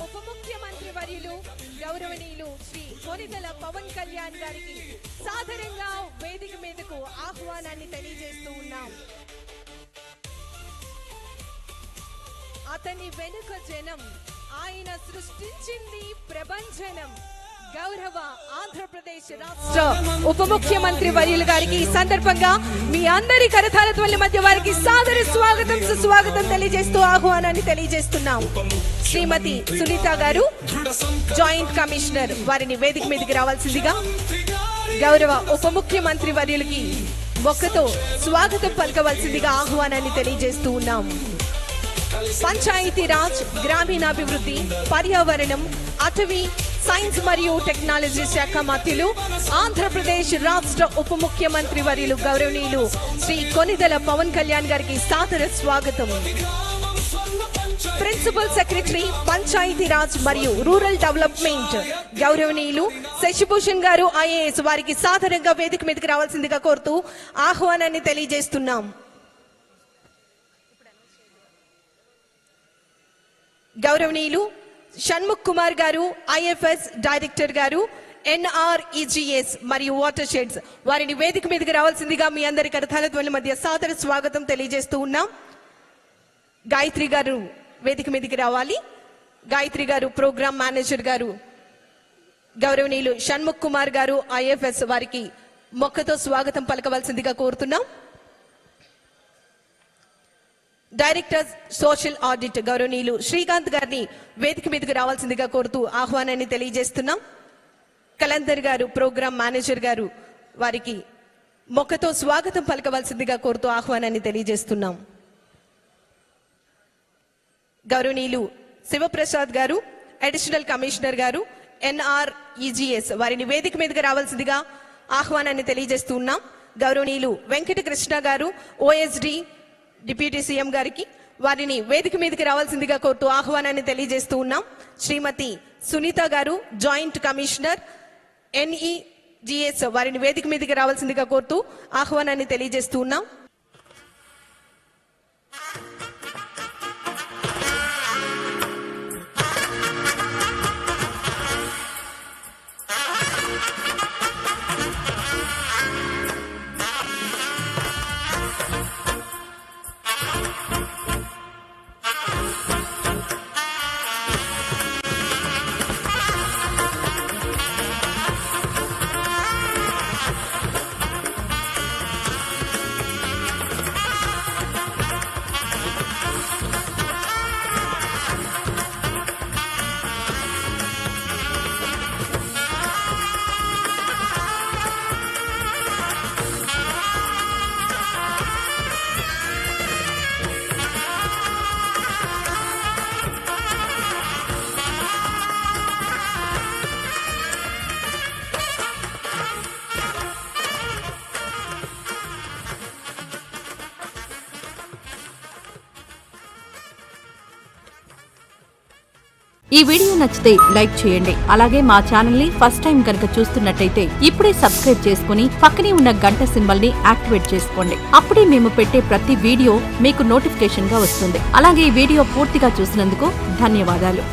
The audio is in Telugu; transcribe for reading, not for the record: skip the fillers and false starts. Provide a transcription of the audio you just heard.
ఉప ముఖ్యమంత్రి వర్యులు గౌరవనీయులు శ్రీ కొనిదెల పవన్ కళ్యాణ్ గారికి సాదరంగా వేదిక మీదకు ఆహ్వానాన్ని తెలియజేస్తూ ఉన్నాం. అతని వెనుక జనం, ఆయన సృష్టించింది ప్రపంచనం. గౌరవ ఆంధ్రప్రదేశ్ రాష్ట్ర ఉప ముఖ్యమంత్రి వర్యులు గారికి ఈ సందర్భంగా మీ అందరి కరతాళ ధ్వనుల మధ్య వారికి సాదర స్వాగతం సుస్వాగతం తెలియజేస్తూ ఆహ్వానాన్ని తెలియజేస్తున్నాం. శ్రీమతి సునీత గారు, జాయింట్ కమిషనర్, వారిని వేదిక మీదకి రావాల్సిందిగా గౌరవ ఉప ముఖ్యమంత్రి వర్యులకి మొక్కతో స్వాగతం పలకవలసిందిగా ఆహ్వానాన్ని తెలియజేస్తూ ఉన్నాం. పంచాయతీరాజ్, గ్రామీణాభివృద్ధి, పర్యావరణం, అటవీ, సైన్స్ మరియు టెక్నాలజీ శాఖ మంత్రులు, ఆంధ్రప్రదేశ్ రాష్ట్ర ఉప ముఖ్యమంత్రి వర్యులు గౌరవనీయులు శ్రీ కొనిదెల పవన్ కళ్యాణ్ గారికి సాదర స్వాగతం. ప్రిన్సిపల్ సెక్రటరీ పంచాయతీరాజ్ మరియు రూరల్ డెవలప్మెంట్ గౌరవనీయులు శశిభూషణ్ గారు ఐఏఎస్, వారికి సాదరంగా వేదిక మీదకి రావాల్సిందిగా కోరుతూ ఆహ్వానాన్ని తెలియజేస్తున్నాం. గౌరవనీయులు షణ్ముఖ్ కుమార్ గారు ఐఎఫ్ఎస్ డైరెక్టర్ గారు, NREGS మరియు వాటర్ షెడ్స్, వారిని వేదిక మీదకి రావాల్సిందిగా మీ అందరి కరతాళ ధ్వనుల మధ్య సాదర స్వాగతం తెలియజేస్తూ ఉన్నాం. గాయత్రి గారు వేదిక మీదకి రావాలి. గాయత్రి గారు ప్రోగ్రామ్ మేనేజర్ గారు, గౌరవనీయులు షణ్ముఖ్ కుమార్ గారు IFS, వారికి మొక్కతో స్వాగతం పలకవలసిందిగా కోరుతున్నాం. డైరెక్టర్ సోషల్ ఆడిట్ గౌరవనీయులు శ్రీకాంత్ గారిని వేదిక మీదకి రావాల్సిందిగా కోరుతూ ఆహ్వానాన్ని తెలియజేస్తున్నాం. కలందర్ గారు ప్రోగ్రామ్ మేనేజర్ గారు, వారికి మొక్కతో స్వాగతం పలకవలసిందిగా కోరుతూ ఆహ్వానాన్ని తెలియజేస్తున్నాం. గౌరవనీయులు శివప్రసాద్ గారు అడిషనల్ కమిషనర్ గారు, NREGS, వారిని వేదిక మీదకి రావాల్సిందిగా ఆహ్వానాన్ని తెలియజేస్తున్నాం. గౌరవనీయులు వెంకట కృష్ణ గారు OSD డిప్యూటీ సీఎం గారికి, వారిని వేదిక మీదకి రావాల్సిందిగా కోరుతూ ఆహ్వానాన్ని తెలియజేస్తూ ఉన్నాం. శ్రీమతి సునీత గారు జాయింట్ కమిషనర్ NEGS, వారిని వేదిక మీదకి రావాల్సిందిగా కోరుతూ ఆహ్వానాన్ని తెలియజేస్తూ ఉన్నాం. ఈ వీడియో నచ్చితే లైక్ చేయండి. అలాగే మా ఛానల్ ని ఫస్ట్ టైం కనుక చూస్తున్నట్టయితే ఇప్పుడే సబ్స్క్రైబ్ చేసుకుని పక్కనే ఉన్న గంట సింబల్ ని యాక్టివేట్ చేసుకోండి. అప్పుడే మేము పెట్టే ప్రతి వీడియో మీకు నోటిఫికేషన్ గా వస్తుంది. అలాగే ఈ వీడియో పూర్తిగా చూసినందుకు ధన్యవాదాలు.